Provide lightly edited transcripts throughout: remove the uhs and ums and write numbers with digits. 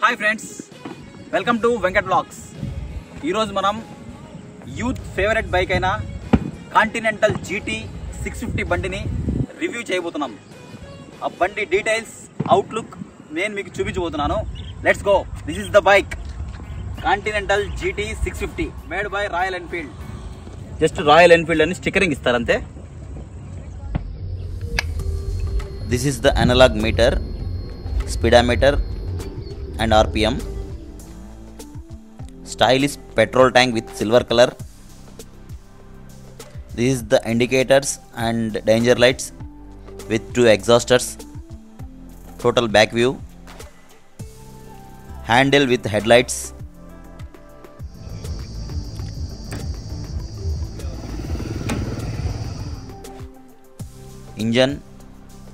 Hi friends, welcome to Venkat blogs. ఈరోజు మనం youth favourite bike అయిన కాంటినెంటల్ GT 650 బండిని రివ్యూ చేయబోతున్నాం. ఆ బండి డీటెయిల్స్, అవుట్లుక్ నేను మీకు చూపించబోతున్నాను. Let's go. This is the bike continental GT 650 made by royal Enfield. Just royal Enfield అని stickering ఇస్తారంతే. This is the analog meter, speedometer and RPM. Stylish petrol tank with silver color. This is the indicators and danger lights with 2 exhausters. Total back view. Handle with headlights. Engine,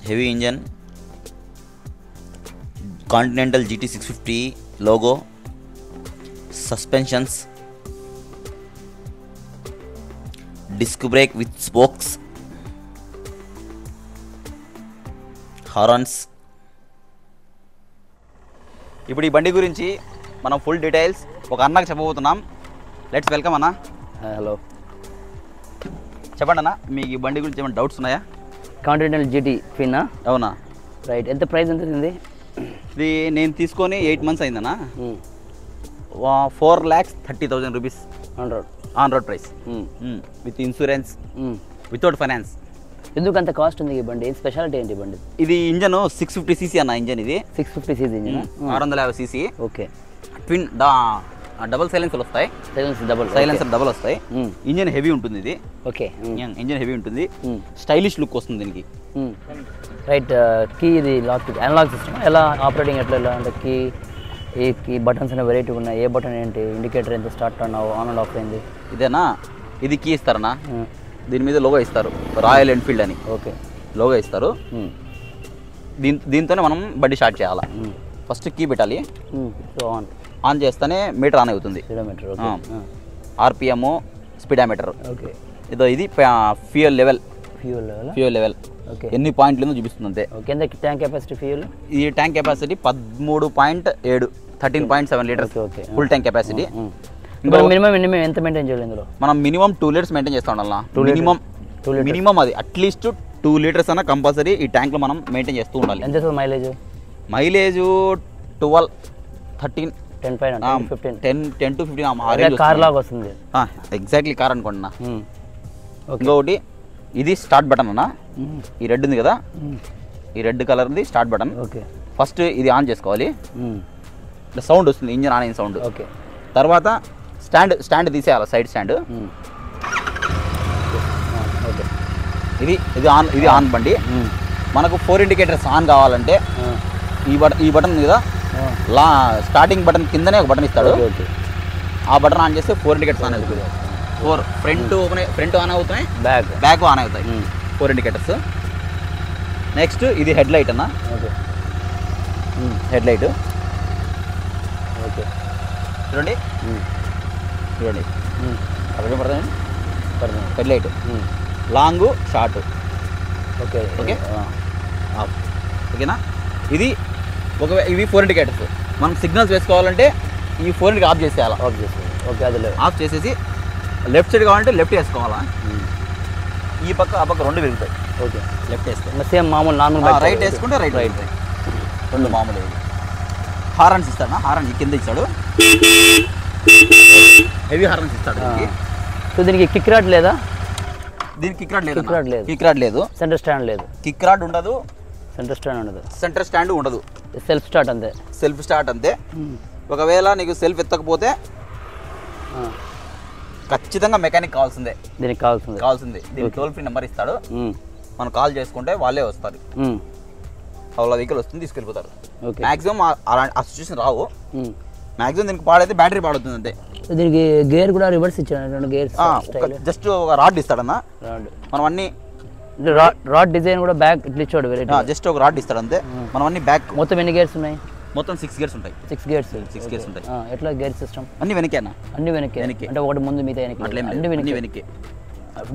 heavy engine. Continental GT 650 logo. Suspensions, disc brake with spokes, horns. ఇప్పుడు ఈ బండి గురించి మనం full details ఒక అన్నకు చెప్పబోతున్నాం. Let's welcome అన్న. Hello, చెప్పండి అన్న, మీకు ఈ బండి గురించి ఏమైనా డౌట్స్ ఉన్నాయా? Continental GT ఫిన్నా. అవునా? రైట్. ఎంత ప్రైస్ ఎంత ఉంది? ఇది నేను తీసుకొని 8 months అయిందన్నా. 4,30,000 rupees 100 on road price, with insurance, without finance. ఎందుకు అంత కాస్ట్ ఉంది ఈ బండి? స్పెషాలిటీ ఏంటి బండి? ఇది ఇంజన్ 650cc అన్న. ఇంజన్ ఇది 650cc engine. 650cc. Okay. Twin double సైలెన్సర్లు వస్తాయి. సైలెన్సర్ డబుల్ వస్తాయి. ఇంజన్ హెవీ ఉంటుంది. ఇది ఓకే. ఇంజన్ హెవీ ఉంటుంది. స్టైలిష్ లుక్ వస్తుంది దీనికి. రైట్. కీ ఇది లాక్, అనలాగ్ సిస్టమ్. ఎలా ఆపరేటింగ్ ఎట్లా అంటే కీ బటన్స్ అనే వెరైటీ ఉన్నాయి. ఏ బటన్ ఏంటి, ఇండికేటర్ ఎంత, స్టార్ట్ ఆన్ అండ్ ఆఫ్ అయింది, ఇదేనా? ఇది కీ ఇస్తారన్నా. దీని మీద లోగో ఇస్తారు, రాయల్ ఎన్ఫీల్డ్ అని. ఓకే, లోగో ఇస్తారు. దీంతోనే మనం బండి స్టార్ట్ చేయాలి. ఫస్ట్ కీ పెట్టాలి. ఆన్ చేస్తేనే మీటర్ ఆన్ అవుతుంది. స్పీడోమీటర్. RPM, స్పీడామీటర్. ఓకే. ఇది fuel level. Fuel level okay. ఎన్ని పాయింట్లు చూపిస్తుంది అంతే. ఓకే. ఎంత ట్యాంక్ కెపాసిటీ ఫ్యూయల్? ఈ tank capacity 13.7, 13.7 litres okay. Full tank capacity. Minimum ఎంత మెయింటైన్ చేయాలి ఇందులో? మనం మినిమం 2 లీటర్స్ మెయింటైన్ చేస్తా ఉండాలి. మినిమం అది అట్లీస్ట్ 2 లీటర్స్ అన్న కంపల్సరీ ఈ ట్యాంక్ లో మనం మెయింటైన్ చేస్తూ ఉండాలి. ఎంత మైలేజ్? మైలేజ్ 12, 13, 10 పైన 15, 10 to 15 కార్ లాగా వస్తుంది. ఎగ్జాక్ట్లీ కార్ అనుకోండి. ఇంకొకటి, ఇది స్టార్ట్ బటన్ అన్న. ఈ రెడ్ ఉంది కదా, ఈ రెడ్ కలర్ది స్టార్ట్ బటన్. ఓకే. ఫస్ట్ ఇది ఆన్ చేసుకోవాలి. సౌండ్ వస్తుంది, ఇంజన్ ఆన్ అయిన సౌండ్. ఓకే. తర్వాత స్టాండ్ తీసేయాలి, సైడ్ స్టాండ్. ఓకే. ఇది ఆన్ బండి. మనకు 4 ఇండికేటర్స్ ఆన్ కావాలంటే ఈ బటన్ మీద స్టార్టింగ్ బటన్ కిందనే ఒక బటన్ ఇస్తాడు. ఆ బటన్ ఆన్ చేస్తే 4 ఇండికేటర్స్ ఆన్ అవుతుంది. 4 ఫ్రంట్ ఆన్ అవుతాయి, బ్యాక్ ఆన్ అవుతాయి. 4 ఇండికేటర్స్. నెక్స్ట్ ఇది హెడ్ లైట్ అన్న. Head light okay. చూడండి పడుతుంది head light. Long, short. Okay. ఓకేనా? ఇవి 4 ఇండికేటర్స్. మనం సిగ్నల్స్ వేసుకోవాలంటే ఈ 4 ఇంటికి ఆఫ్ చేసేయాలి. ఓకే. అది ఆఫ్ చేసేసి లెఫ్ట్ సైడ్ కావాలంటే లెఫ్ట్ వేసుకోవాలా. ఈ పక్క ఆ పక్క 2 పెరుగుతాయి. ఓకే. లెఫ్ట్ వేసుకోవాలి. సేమ్ మామూలు నార్మల్. రైట్ వేసుకుంటే రైట్ 2 మామూలు. హారన్స్ ఇస్తాడు. హారన్ కింద ఇస్తాడు, హెవీ హారన్స్ ఇస్తాడు. సో దీనికి కిక్ రాడ్ లేదా? దీనికి కిక్ రాడ్ లేదు. సెంటర్ స్టాండ్ లేదు. కిక్ రాడ్ ఉండదు. సెంటర్ స్టాండ్ ఉండదు. సెల్ఫ్ స్టార్ట్ అంతే. ఒకవేళ నీకు సెల్ఫ్ ఎత్తకపోతే ఖచ్చితంగా మెకానిక్ కావాల్సిందే. దీనికి కావాల్సింది. దీనికి టోల్ ఫ్రీ నెంబర్ ఇస్తాడు. మనం కాల్ చేసుకుంటే వాళ్ళే వస్తారు. వాళ్ళ వెహికల్ వస్తుంది, తీసుకెళ్ళిపోతారు. మాక్సిమం ఆ సిచ్యువేషన్ రావు. మాక్సిమం దీనికి పాడైతే బ్యాటరీ పాడవుతుంది అంతే. దీనికి గేర్ కూడా రివర్స్ ఇచ్చాడు. జస్ట్ ఒక రాడ్ ఇస్తాడన్న. మనం అన్ని రాడ్ డిజైన్ కూడా బ్యాక్ ఇట్లా ఇచ్చాడు. జస్ట్ ఒక రాడ్ ఇస్తాడు అంతే. మనం అన్ని బ్యాక్. మొత్తం ఎన్ని గేర్స్ ఉన్నాయి? మొత్తం 6 గేర్స్ ఉంటాయి. 6 గేర్స్ ఉంటాయి. ఎట్లా గేర్ సిస్టమ్? అన్ని వెనకే అన్న. అన్ని వెనకే అంటే ఒకటి ముందు మిగతా అన్ని వెనకే.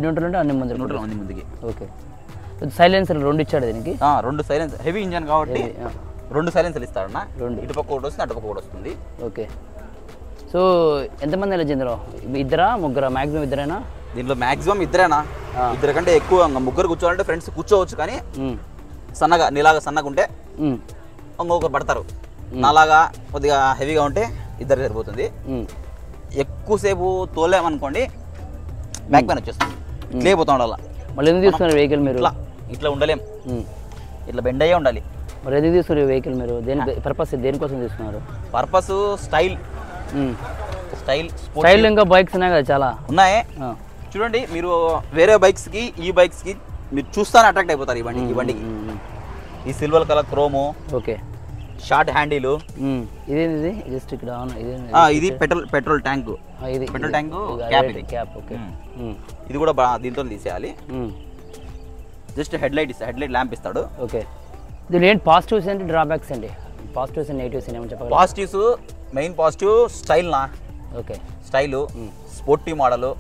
న్యూట్రల్ అంటే అన్ని ముందుకి. ఓకే. సైలెన్సర్ 2 ఇచ్చాడు దీనికి. 2 సైలెన్స్. హెవీ ఇంజన్ కాబట్టి 2 సైలెన్సర్లు ఇస్తాడన్న. రెండు. ఇటుపక్క ఒకటి వస్తుంది, అటుపక్క ఒకటి వస్తుంది. ఓకే. సో ఎంతమంది వెళ్ళచ్చు ఇందులో? ఇద్దరా ముగ్గురా? మ్యాక్సిమం ఇద్దరేనా? దీంట్లో మ్యాక్సిమం ఇద్దరేనా, ఇద్దరు కంటే ఎక్కువ. ముగ్గురు కూర్చోవాలంటే ఫ్రెండ్స్ కూర్చోవచ్చు, కానీ సన్నగా నీలాగా సన్నగా ఉంటే ఇంకొకరు పడతారు. నాలాగా కొద్దిగా హెవీగా ఉంటే ఇద్దరు సరిపోతుంది. ఎక్కువసేపు తోలేమనుకోండి బ్యాక్ పెయిన్ వచ్చేస్తుంది, ఇట్లా అయిపోతా ఉండాలి. మళ్ళీ ఎందుకు తీసుకున్నారు వెహికల్ మీరు? ఇట్లా ఉండలేం, ఇట్లా బెండ్ అయ్యే ఉండాలి. మరి ఎందుకు తీసుకున్నారు వెహికల్ మీరు? పర్పస్ దేనికోసం తీసుకున్నారు? Purpose style. స్టైల్ ఇంకా బైక్స్ ఉన్నాయి కదా చాలా ఉన్నాయి. చూడండి, మీరు వేరే బైక్స్కి ఈ బైక్స్కి మీరు చూస్తానే అట్రాక్ట్ అయిపోతారు. ఈ బండికి ఈ silver colour Chrome, okay, short handle. ఇదేంది జస్ట్ ఇక్కడ ఇది పెట్రోల్ ట్యాంక్. ఇది పెట్రోల్ ట్యాంక్ క్యాప్. ఓకే. ఇది కూడా దీంతో తీసేయాలి. జస్ట్ హెడ్ లైట్ ల్యాంప్ ఇస్తాడు. ఓకే. దీని ఏంటి పాజిటివ్స్ ఏంటి, డ్రాబ్యాక్స్ ఏంటి? పాజిటివ్స్ అండ్ నెగిటివ్స్ ఏమని చెప్పాలి? పాజిటివ్స్, మెయిన్ పాజిటివ్ స్టైల్ నా. ఓకే. Style, sporty model.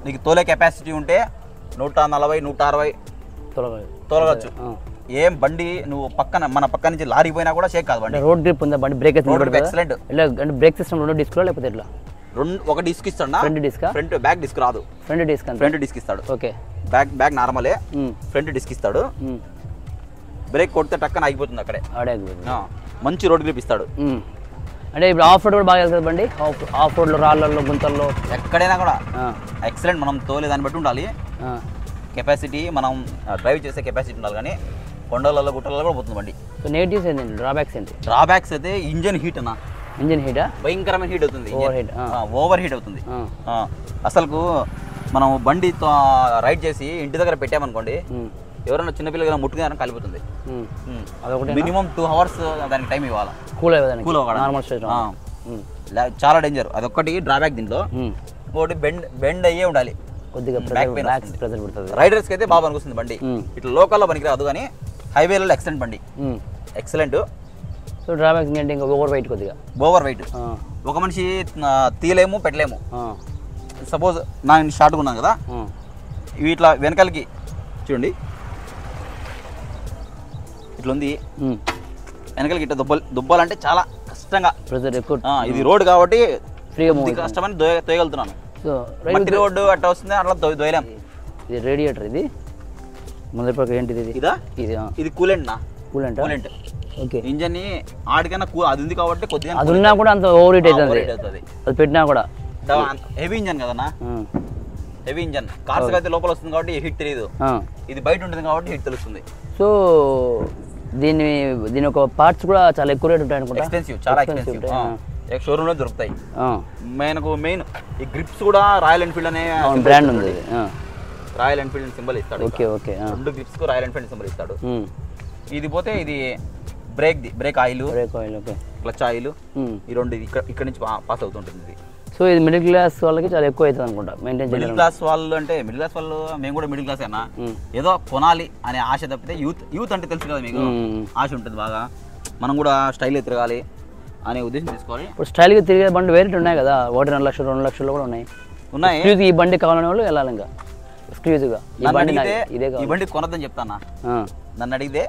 నీకు తోలే కెపాసిటీ ఉంటే 140, 160 తోలవచ్చు. ఏం బండి నువ్వు మన పక్క నుంచి లారీ పోయినా కూడా షేక్ కాదు బండి. రోడ్ గ్రిప్ ఉందా బండి? Brake excellent. అంటే బ్రేక్ సిస్టమ్ 2 డిస్క్ లేకపోతే ఎట్లా? ఒక డిస్క్ ఇస్తాడు. Front disc, front back disc రాదు. ఫ్రంట్ డిస్క్ ఇస్తాడు. ఓకే. బ్యాక్ నార్మలే, ఫ్రంట్ డిస్క్ ఇస్తాడు. బ్రేక్ కొడితే టక్కన ఆగిపోతుంది అక్కడే. మంచి రోడ్ గ్రిప్ ఇస్తాడు. అంటే ఇప్పుడు ఆఫ్ రోడ్ కూడా బాగా వెళ్తుంది బండి. ఆఫ్ రోడ్లో, రాళ్ళల్లో, గుంతల్లో, ఎక్కడైనా కూడా ఎక్సలెంట్. మనం తోలే దాన్ని బట్టి ఉండాలి. కెపాసిటీ, మనం డ్రైవ్ చేసే కెపాసిటీ ఉండాలి. కానీ కొండలలో, గుట్టలలో కూడా పోతుంది బండి. సో నెగిటివ్స్ ఏంటి, డ్రాబ్యాక్స్ ఏంటి? డ్రాబ్యాక్స్ అయితే ఇంజన్ హీట్ అన్న. ఇంజన్ హీటా? భయంకరమైన హీట్ అవుతుంది. ఓవర్ హీట్ అవుతుంది. అసలుకు మనం బండి రైడ్ చేసి ఇంటి దగ్గర పెట్టామనుకోండి, ఎవరైనా చిన్నపిల్లగా ముట్టుకున్నారని కలిపోతుంది. మినిమం 2 hours దానికి టైం ఇవ్వాలి. కూల్ చాలా డేంజర్. అదొక్కటి డ్రాబ్యాక్ దీంట్లో. ఇంకోటి బెండ్ అయ్యే ఉండాలి కొద్దిగా. రైడర్స్కి అయితే బాగా పనికొస్తుంది బండి. ఇట్లా లోకల్లో పనికి రాదు, కానీ హైవేలలో ఎక్సలెంట్ బండి. ఎక్సలెంట్. సో డ్రాబ్యాక్స్ ఏంటి? ఇంకా ఓవర్ వెయిట్. కొద్దిగా ఓవర్ వెయిట్. ఒక మనిషి తీయలేము, పెట్టలేము. సపోజ్ నేను షార్ట్గా ఉన్నాను కదా, ఇట్లా వెనకాలకి చూడండి, ఇట్లా ఉంది. వెనకాలకి ఇట్లా దుబ్బాలంటే చాలా కష్టంగా. ఇది రోడ్ కాబట్టి కష్టమని తోయగలుగుతున్నాను. మట్టి రోడ్డు అట్లా వస్తుంది, అట్లా దోయలేం. ఇది రేడియేటర్. ఇది ముందర పక్క ఏంటిది? ఇది కూలెంట్ నా. కూలెంట్. ఓకే. ఇంజన్ ఆడికైనా అది ఉంది కాబట్టి కొద్దిగా అది ఉన్నా కూడా అంత ఓవర్ హీట్ అవుతుంది. అది పెట్టినా కూడా హెవీ ఇంజన్ కదన్నా. హెవీ ఇంజన్ కార్స్ అయితే లోపల వస్తుంది కాబట్టి హీట్ తెలియదు. ఇది బయట ఉంటుంది కాబట్టి హీట్ తెలుస్తుంది. సో దీని ఒక పార్ట్స్ కూడా చాలా ఎక్కువ రేట్ ఉంటాయి అనుకుంటా. ఎక్స్పెన్సివ్, చాలా ఎక్స్పెన్సివ్. షోరూమ్ లో దొరుకుతాయి. మెయిన్ ఈ గ్రిప్స్ కూడా రాయల్ ఎన్ఫీల్డ్ అనే బ్రాండ్ ఉంది. రాయల్ ఎన్ఫీల్డ్ సింబల్ ఇస్తాడు. ఓకే. ఓకే. 2 గ్రిప్స్ కు రాయల్ ఎన్ఫీల్డ్ సింబల్ ఇస్తాడు. ఇది పోతే ఇది break oil, okay, clutch oil, ఈ 2 ఇక్కడ నుంచి పాస్ అవుతుంటుంది ఇది. సో ఇది మిడిల్ క్లాస్ వాళ్ళకి చాలా ఎక్కువ అవుతుంది అనుకుంటా మెయింటైన్ చేయడం. మిడిల్ క్లాస్ వాళ్ళు అంటే మిడిల్ క్లాస్ వాళ్ళు, మేము కూడా మిడిల్ క్లాస్ అయినా, ఏదో కొనాలి అనే ఆశ తప్పితే యూత్ అంటే తెలుసు కదా మీకు, ఆశ ఉంటుంది బాగా. మనం కూడా స్టైల్ తిరగాలి అనే ఉద్దేశం తీసుకోవాలి. ఇప్పుడు స్టైల్గా తిరిగే బండి వేరే ఉన్నాయి కదా, 1.5 లక్షలు 2 లక్షల్లో కూడా ఉన్నాయి. ఈ బండి కావాలనే వాళ్ళు వెళ్ళాలి. ఇంకా ఎక్స్క్లూజివ్గా ఈ బండి కొనొద్దని చెప్తానా. నన్ను అడిగితే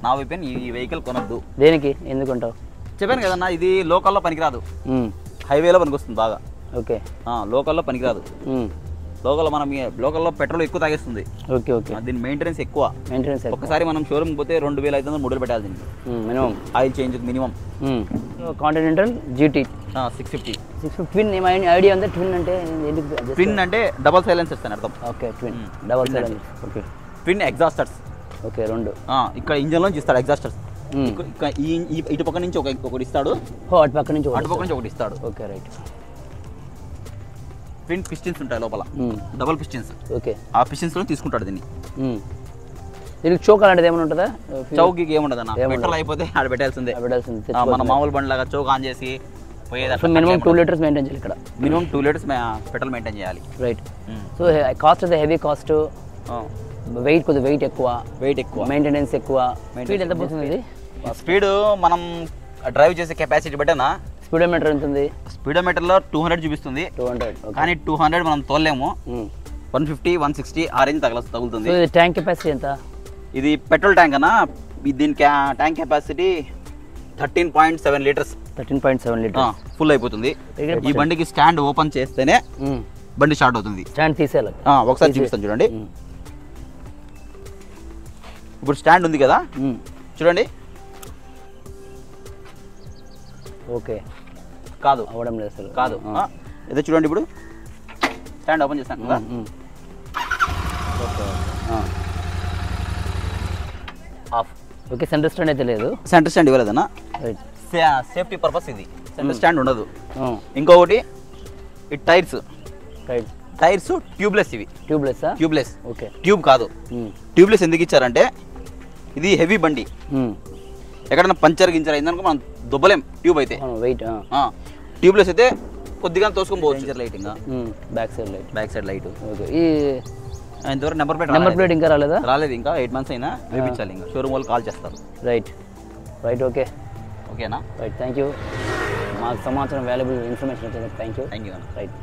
నా వైపు ఈ వెహికల్ కొనొద్దు. దేనికి, ఎందుకుంటావు? చెప్పాను కదన్నా, ఇది లోకల్లో పనికిరాదు, హైవేలో పనికొస్తుంది బాగా. ఓకే. లోకల్లో పనికిరాదు. లోకల్లో పెట్రోల్ ఎక్కువ తాగేస్తుంది. ఓకే. ఓకే. దీని మెయింటెనెన్స్ ఎక్కువ. ఒకసారి మనం షోరూమ్ పోతే 2500 3 పెట్టాలి దీనికి minimum. Oil change minimum. Continental GT 650. Twin idea ఉంది. ట్విన్ అంటే ట్విన్ అంటే డబల్ సైలెన్సర్స్ అని అర్థం. Okay. Twin double silencer. Okay. Twin exhausters. Okay. 2 ఇక్కడ ఇంజన్ లోంచి ఇస్తాడు ఎగ్జాస్టర్స్. ఇటు పక్క నుంచి ఒకటి ఇస్తాడు, అటు పక్క నుంచి ఒకటి ఇస్తాడు. ఓకే. రైట్. ట్విన్ పిస్టన్స్ ఉంటాయి లోపల, డబల్ పిస్టన్స్. ఓకే. ఆ పిస్టన్స్ లో తీసుకుంటాడు దీన్ని. దీనికి చౌక్ అలాంటిది ఏమైనా ఉంటుందా? చౌకీకి ఏముండదు అన్న, పెట్రోల్ అయిపోతే ఆడ పెట్టాల్సిందే. మన మామూలు బండి లాగా చౌక్ ఆన్ చేసి పోయేది. మినిమం 2 లీటర్స్ మెయింటైన్ చేయాలి ఇక్కడ. మినిమం 2 లీటర్స్ పెట్రోల్ మెయింటైన్ చేయాలి. రైట్. సో కాస్ట్ అయితే హెవీ కాస్ట్, వెయిట్ కొద్దిగా వెయిట్ ఎక్కువ, మెయింటెనెన్స్ ఎక్కువ. స్పీడ్ ఎంత పోతుంది ఇది? స్పీడ్ మనం డ్రైవ్ చేసే కెపాసిటీ బట్టేనా. స్పీడోమీటర్ ఎంత ఉంది? స్పీడోమీటర్లో 200 చూపిస్తుంది. 200. కానీ 200 మనం తోలేము. 150, 160 ఆ రేంజ్ తగులుతుంది. ట్యాంక్ కెపాసిటీ ఎంత? ఇది పెట్రోల్ ట్యాంక్ అన్న. దీని tank capacity 13.7 litres. 13.7 litres full అయిపోతుంది. ఈ బండికి స్టాండ్ ఓపెన్ చేస్తేనే బండి స్టార్ట్ అవుతుంది. స్టాండ్ తీసేయాలి. ఒకసారి చూపిస్తాను చూడండి. ఇప్పుడు స్టాండ్ ఉంది కదా, చూడండి. ఓకే, కాదు అవ్వడం లేదు అసలు. కాదు ఇదే చూడండి. ఇప్పుడు స్టాండ్ ఓపెన్ చేస్తాను కదా. Okay, off. Okay, centre stand అయితే లేదు. సెంటర్ స్టాండ్ ఇవ్వలేదన్నా. రైట్, సేఫ్టీ పర్పస్ ఇది. సెంటర్ స్టాండ్ ఉండదు. ఇంకొకటి ఈ టైర్స్. Right, tyres tubeless. ఇవి ట్యూబ్లెస్. ఓకే, ట్యూబ్ కాదు. ట్యూబ్లెస్ ఎందుకు ఇచ్చారంటే ఇది హెవీ బండి, ఎక్కడైనా పంచర్ గించర్ అయిందనుకో మనం దుబ్బలేం. ట్యూబ్ అయితే వెయిట్. ట్యూబ్లెస్ అయితే కొద్దిగా తోసుకొని పోవచ్చు. Lighting, back side light. Okay, ఈ ఇంతవరకు నెంబర్ ప్లేట్ ఇంకా రాలేదు. ఇంకా 8 months అయినా వేయించాలి. ఇంకా షోరూమ్ వాళ్ళు కాల్ చేస్తారు. రైట్, ఓకే, ఓకేనా. Right, thank you. మాకు సమాచారం వాల్యుబుల్ ఇన్ఫర్మేషన్ వచ్చింది. Thank you. Thank you. Right.